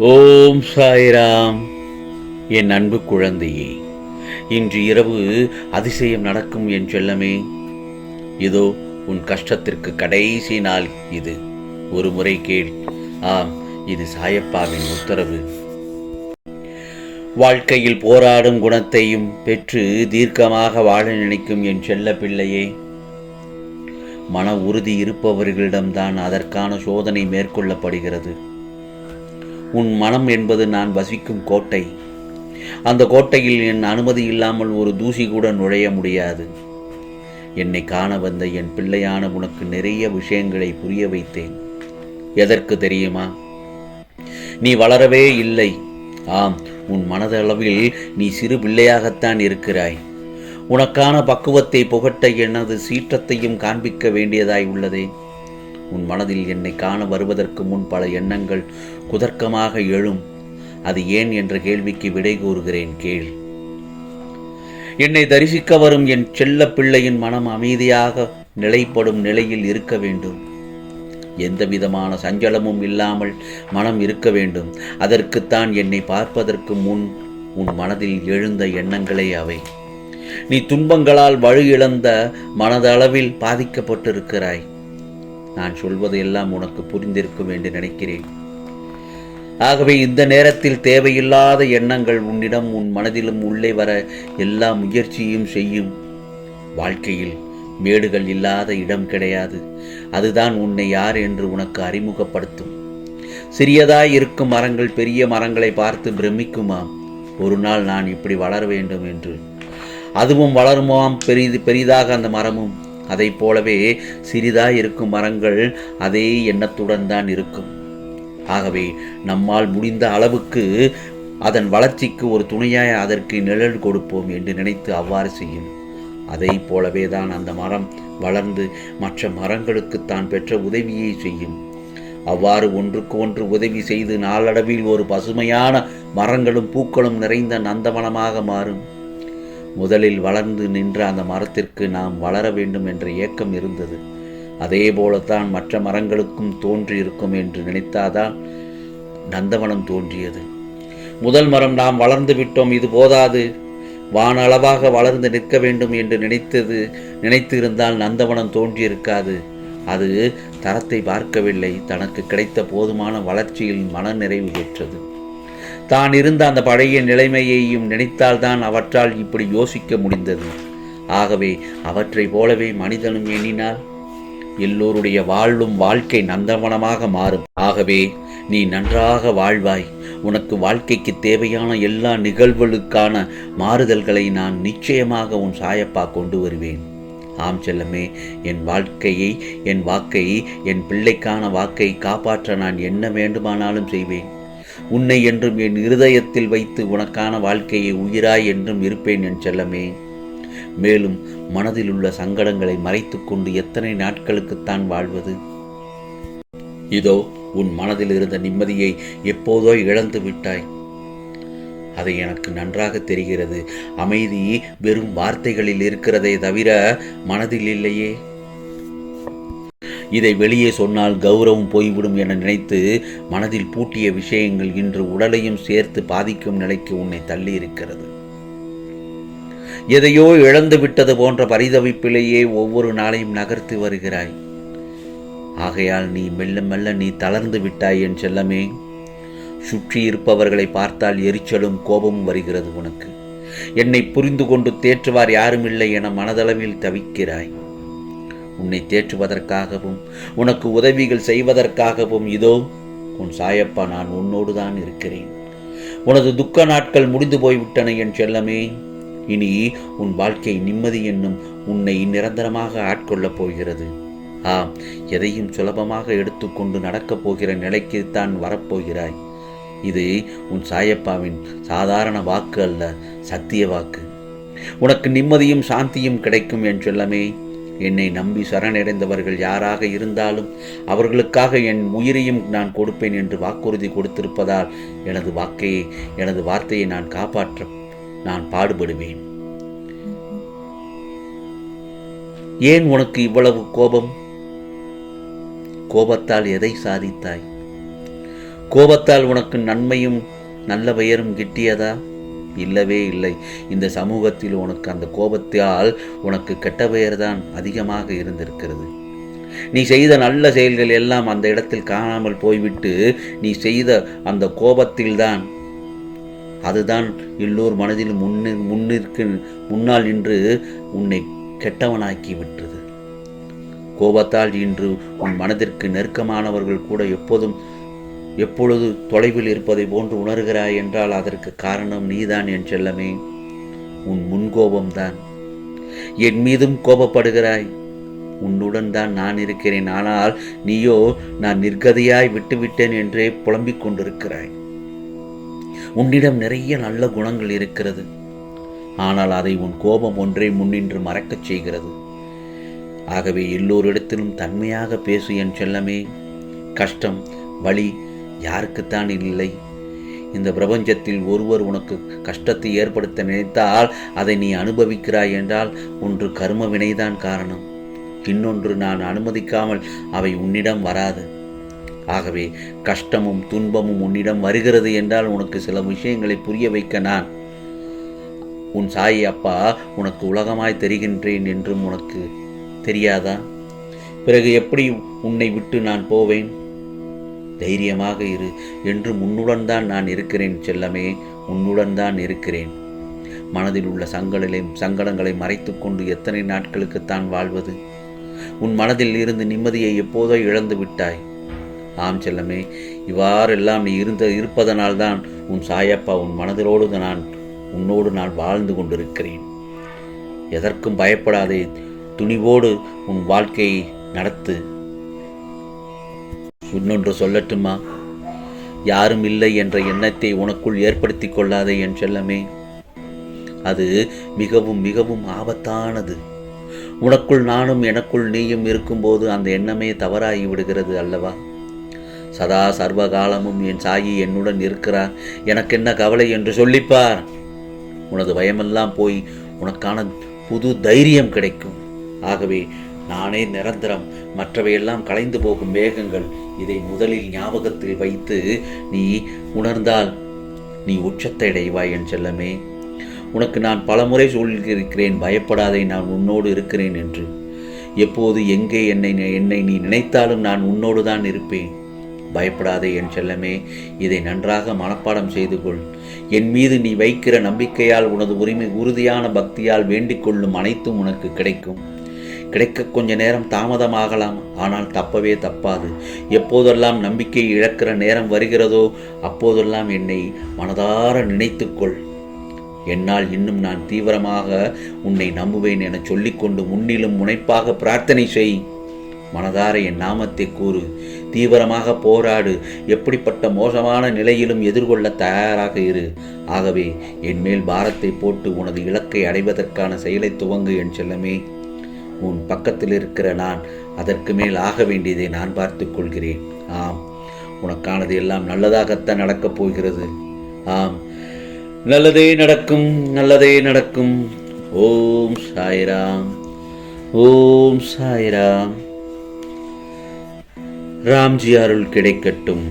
ஓம் சாய்ராம். என் அன்பு குழந்தையே, இன்று இரவு அதிசயம் நடக்கும் என் செல்லமே. இதோ உன் கஷ்டத்திற்கு கடைசி நாள் இது. ஒரு முறை கேள். ஆம், இது சாயப்பாவின் உத்தரவு. வாழ்க்கையில் போராடும் குணத்தையும் பெற்று தீர்க்கமாக வாழ நினைக்கும் என் செல்ல பிள்ளையே, மன உறுதி இருப்பவர்களிடம்தான் அதற்கான சோதனை மேற்கொள்ளப்படுகிறது. உன் மனம் என்பது நான் வசிக்கும் கோட்டை. அந்த கோட்டையில் என் அனுமதி இல்லாமல் ஒரு தூசி கூட நுழைய முடியாது. என்னை காண வந்த என் பிள்ளையான உனக்கு நிறைய விஷயங்களை புரிய வைத்தேன். எதற்கு தெரியுமா? நீ வளரவே இல்லை. ஆம், உன் மனதளவில் நீ சிறு பிள்ளையாகத்தான் இருக்கிறாய். உனக்கான பக்குவத்தை புகட்ட எனது சீற்றத்தையும் காண்பிக்க வேண்டியதாய் உள்ளதே. உன் மனதில் என்னை காண வருவதற்கு முன் பல எண்ணங்கள் குதர்க்கமாக எழும். அது ஏன் என்ற கேள்விக்கு விடை கூறுகிறேன், கேள். என்னை தரிசிக்க வரும் என் செல்ல பிள்ளையின் மனம் அமைதியாக நிலைப்படும் நிலையில் இருக்க வேண்டும். எந்த விதமான சஞ்சலமும் இல்லாமல் மனம் இருக்க வேண்டும். அதற்குத்தான் என்னை பார்ப்பதற்கு முன் உன் மனதில் எழுந்த எண்ணங்களே அவை. நீ துன்பங்களால் வலு இழந்த மனதளவில் பாதிக்கப்பட்டிருக்கிறாய். நான் சொல்வது எல்லாம் உனக்கு புரிந்திருக்கும் என்று நினைக்கிறேன். ஆகவே இந்த நேரத்தில் தேவையில்லாத எண்ணங்கள் உன்னிடம் உன் மனதிலும் உள்ளே வர எல்லா முயற்சியும் செய்யும். வாழ்க்கையில் மேடுகள் இல்லாத இடம் கிடையாது. அதுதான் உன்னை யார் என்று உனக்கு அறிமுகப்படுத்தும். சிறியதாய் இருக்கும் மரங்கள் பெரிய மரங்களை பார்த்து பிரமிக்குமாம். ஒரு நாள் நான் இப்படி வளர வேண்டும் என்று. அதுவும் வளருமாம், பெரிதாக அந்த மரமும். அதை போலவே சிறிதாய் இருக்கும் மரங்கள் அதே எண்ணத்துடன் தான் இருக்கும். ஆகவே நம்மால் முடிந்த அளவுக்கு அதன் வளர்ச்சிக்கு ஒரு துணையாய் அதற்கு நிழல் கொடுப்போம் என்று நினைத்து அவ்வாறு செய்யும். அதை போலவே தான் அந்த மரம் வளர்ந்து மற்ற மரங்களுக்கு தான் பெற்ற உதவியை செய்யும். அவ்வாறு ஒன்றுக்கு ஒன்று உதவி செய்து நாளடைவில் ஒரு பசுமையான மரங்களும் பூக்களும் நிறைந்த நந்தவனமாக மாறும். முதலில் வளர்ந்து நின்ற அந்த மரத்திற்கு நாம் வளர வேண்டும் என்ற ஏக்கம் இருந்தது. அதே போலத்தான் மற்ற மரங்களுக்கும் தோன்றியிருக்கும் என்று நினைத்தாதான் நந்தவனம் தோன்றியது. முதல் மரம் நாம் வளர்ந்து விட்டோம், இது போதாது, வான அளவாக வளர்ந்து நிற்க வேண்டும் என்று நினைத்து இருந்தால் நந்தவனம் தோன்றியிருக்காது. அது தரத்தை பார்க்கவில்லை. தனக்கு கிடைத்த போதுமான வளர்ச்சியில் மன நிறைவு பெற்றது. தான் இருந்த அந்த பழைய நிலைமையையும் நினைத்தால்தான் அவற்றால் இப்படி யோசிக்க முடிந்தது. ஆகவே அவற்றை போலவே மனிதனும் எண்ணினால் எல்லோருடைய வாழ்க்கை நந்தவனமாக மாறும். ஆகவே நீ நன்றாக வாழ்வாய். உனக்கு வாழ்க்கைக்கு தேவையான எல்லா நிகழ்வுகளுக்கான மாறுதல்களை நான் நிச்சயமாக உன் சாயப்பா கொண்டு வருவேன். ஆம் செல்லமே, என் வாழ்க்கையை, என் வாக்கை, என் பிள்ளைக்கான வாக்கை காப்பாற்ற நான் என்ன வேண்டுமானாலும் செய்வேன். உன்னை என்றும் என் இருதயத்தில் வைத்து உனக்கான வாழ்க்கையை உயிராய் என்றும் இருப்பேன் என் செல்லமே. மேலும் மனதில் உள்ள சங்கடங்களை மறைத்து கொண்டு எத்தனை நாட்களுக்குத்தான் வாழ்வது? இதோ உன் மனதில் இருந்த நிம்மதியை எப்போதோ இழந்து விட்டாய். அதை எனக்கு நன்றாக தெரிகிறது. அமைதி வெறும் வார்த்தைகளில் இருக்கிறதே தவிர மனதில் இல்லையே. இதை வெளியே சொன்னால் கௌரவம் போய்விடும் என நினைத்து மனதில் பூட்டிய விஷயங்கள் இன்று உடலையும் சேர்த்து பாதிக்கும் நிலைக்கு உன்னை தள்ளி இருக்கிறது. எதையோ இழந்து விட்டது போன்ற பரிதவிப்பிலேயே ஒவ்வொரு நாளையும் நகர்த்தி வருகிறாய். ஆகையால் நீ மெல்ல மெல்ல நீ தளர்ந்து விட்டாய் என் செல்லமே. சுற்றி இருப்பவர்களை பார்த்தால் எரிச்சலும் கோபமும் வருகிறது உனக்கு. என்னை புரிந்து கொண்டு தேற்றுவார் யாரும் இல்லை என மனதளவில் தவிக்கிறாய். உன்னை தேற்றுவதற்காகவும் உனக்கு உதவிகள் செய்வதற்காகவும் இதோ உன் சாயப்பா நான் உன்னோடு தான் இருக்கிறேன். உனது துக்க நாட்கள் முடிந்து போய்விட்டன என் செல்லமே. இனி உன் வாழ்க்கை நிம்மதி என்னும் உன்னை நிரந்தரமாக ஆட்கொள்ளப் போகிறது. ஆம், எதையும் சுலபமாக எடுத்துக்கொண்டு நடக்கப் போகிற நிலைக்குத்தான் வரப்போகிறாய். இது உன் சாயப்பாவின் சாதாரண வாக்கு அல்ல, சத்திய வாக்கு. உனக்கு நிம்மதியும் சாந்தியும் கிடைக்கும் என் செல்லமே. என்னை நம்பி சரணடைந்தவர்கள் யாராக இருந்தாலும் அவர்களுக்காக என் உயிரையும் நான் கொடுப்பேன் என்று வாக்குறுதி கொடுத்திருப்பதால் எனது வார்த்தையை நான் காப்பாற்ற நான் பாடுபடுவேன். ஏன் உனக்கு இவ்வளவு கோபம்? கோபத்தால் எதை சாதித்தாய்? கோபத்தால் உனக்கு நன்மையும் நல்ல பெயரும் கிட்டியதா? இல்லவே இல்லை. இந்த சமூகத்தில் உனக்கு அந்த கோபத்தால் உனக்கு கெட்ட பெயர்தான் அதிகமாக இருந்திருக்கிறது. நீ செய்த நல்ல செயல்கள் எல்லாம் அந்த இடத்தில் காணாமல் போய்விட்டு நீ செய்த அந்த கோபத்தில்தான் அதுதான் எல்லோர் மனதிலும் முன்னால் நின்று உன்னை கெட்டவனாக்கி விட்டது. கோபத்தால் இன்று உன் மனதிற்கு நெருக்கமானவர்கள் கூட எப்பொழுது தொலைவில் இருப்பதை போன்று உணர்கிறாய் என்றால் அதற்கு காரணம் நீதான் என் செல்லமே. உன் முன்கோபம்தான். என் மீதும் கோபப்படுகிறாய். உன்னுடன் தான் நான் இருக்கிறேன், ஆனால் நீயோ நான் நிர்கதியாய் விட்டுவிட்டேன் என்றே புலம்பிக் கொண்டிருக்கிறாய். உன்னிடம் நிறைய நல்ல குணங்கள் இருக்கிறது, ஆனால் அதை உன் கோபம் ஒன்றே முன்னின்று மறக்கச் செய்கிறது. ஆகவே எல்லோரிடத்திலும் தன்மையாக பேசு என் செல்லமே. கஷ்டம் வலி யாருக்குத்தான் இல்லை? இந்த பிரபஞ்சத்தில் ஒருவர் உனக்கு கஷ்டத்தை ஏற்படுத்த நினைத்தால் அதை நீ அனுபவிக்கிறாய் என்றால் ஒன்று கர்ம வினைதான் காரணம், இன்னொன்று நான் அனுமதிக்காமல் அவை உன்னிடம் வராது. ஆகவே கஷ்டமும் துன்பமும் உன்னிடம் வருகிறது என்றால் உனக்கு சில விஷயங்களை புரிய வைக்க நான் உன் சாயி அப்பா உனக்கு உலகமாய் தெரிகின்றேன் என்றும் உனக்கு தெரியாதா? பிறகு எப்படி உன்னை விட்டு நான் போவேன்? தைரியமாக இரு என்று உன்னுடன் தான் நான் இருக்கிறேன் செல்லமே, உன்னுடன் தான் இருக்கிறேன். மனதில் உள்ள சங்கடங்களை மறைத்து கொண்டு எத்தனை நாட்களுக்குத்தான் வாழ்வது? உன் மனதில் இருந்து நிம்மதியை எப்போதோ இழந்து விட்டாய். ஆம் செல்லமே, இவ்வாறெல்லாம் நீ இருப்பதனால்தான் உன் சாயப்பா உன் மனதிலோடு உன்னோடு நான் வாழ்ந்து கொண்டிருக்கிறேன். எதற்கும் பயப்படாதே, துணிவோடு உன் வாழ்க்கையை நடத்து. இன்னொன்று சொல்லட்டுமா? யாரும் இல்லை என்ற எண்ணத்தை உனக்குள் ஏற்படுத்தி கொள்ளாதே என் செல்லமே. அது மிகவும் மிகவும் ஆபத்தானது. உனக்குள் நானும் எனக்குள் நீயும் இருக்கும்போது அந்த எண்ணமே தவறாகி விடுகிறது அல்லவா? சதா சர்வகாலமும் என் சாயி என்னுடன் இருக்கிறார், எனக்கு என்ன கவலை என்று சொல்லிப்பார். உனது பயமெல்லாம் போய் உனக்கான புது தைரியம் கிடைக்கும். ஆகவே நானே நிரந்தரம், மற்றவையெல்லாம் கலைந்து போகும் வேகங்கள். இதை முதலில் ஞாபகத்தில் வைத்து நீ உணர்ந்தால் நீ உச்சத்தை அடைவாய் என் செல்லமே. உனக்கு நான் பலமுறை சொல்லியிருக்கிறேன், பயப்படாதே, நான் உன்னோடு இருக்கிறேன் என்று. எப்போது எங்கே என்னை நீ நினைத்தாலும் நான் உன்னோடு தான் இருப்பேன். பயப்படாதே என் செல்லமே. இதை நன்றாக மனப்பாடம் செய்து கொள். என் மீது நீ வைக்கிற நம்பிக்கையால் உனது உறுதியான பக்தியால் வேண்டிக் கொள்ளும் அனைத்தும் உனக்கு கிடைக்கும். கிடைக்க கொஞ்ச நேரம் தாமதமாகலாம், ஆனால் தப்பவே தப்பாது. எப்போதெல்லாம் நம்பிக்கை இழக்கிற நேரம் வருகிறதோ அப்போதெல்லாம் என்னை மனதார நினைத்துக்கொள். என்னால் இன்னும் நான் தீவிரமாக உன்னை நம்புவேன் என சொல்லிக்கொண்டு முன்னிலும் முனைப்பாக பிரார்த்தனை செய். மனதார என் நாமத்தை கூறு. தீவிரமாக போராடு. எப்படிப்பட்ட மோசமான நிலையிலும் எதிர்கொள்ள தயாராக இரு. ஆகவே என் மேல் பாரத்தை போட்டு உனது இலக்கை அடைவதற்கான செயலை துவங்கு என் செல்லமே. உன் பக்கத்தில் இருக்கிற நான் அதற்கு மேல் ஆக வேண்டியதை நான் பார்த்துக் கொள்கிறேன். ஆம், உனக்கானது எல்லாம் நல்லதாகத்தான் நடக்கப் போகிறது. ஆம், நல்லதே நடக்கும், நல்லதே நடக்கும். ஓம் சாய்ராம், ஓம் சாய்ராம். ராம்ஜி அருள் கிடைக்கட்டும்.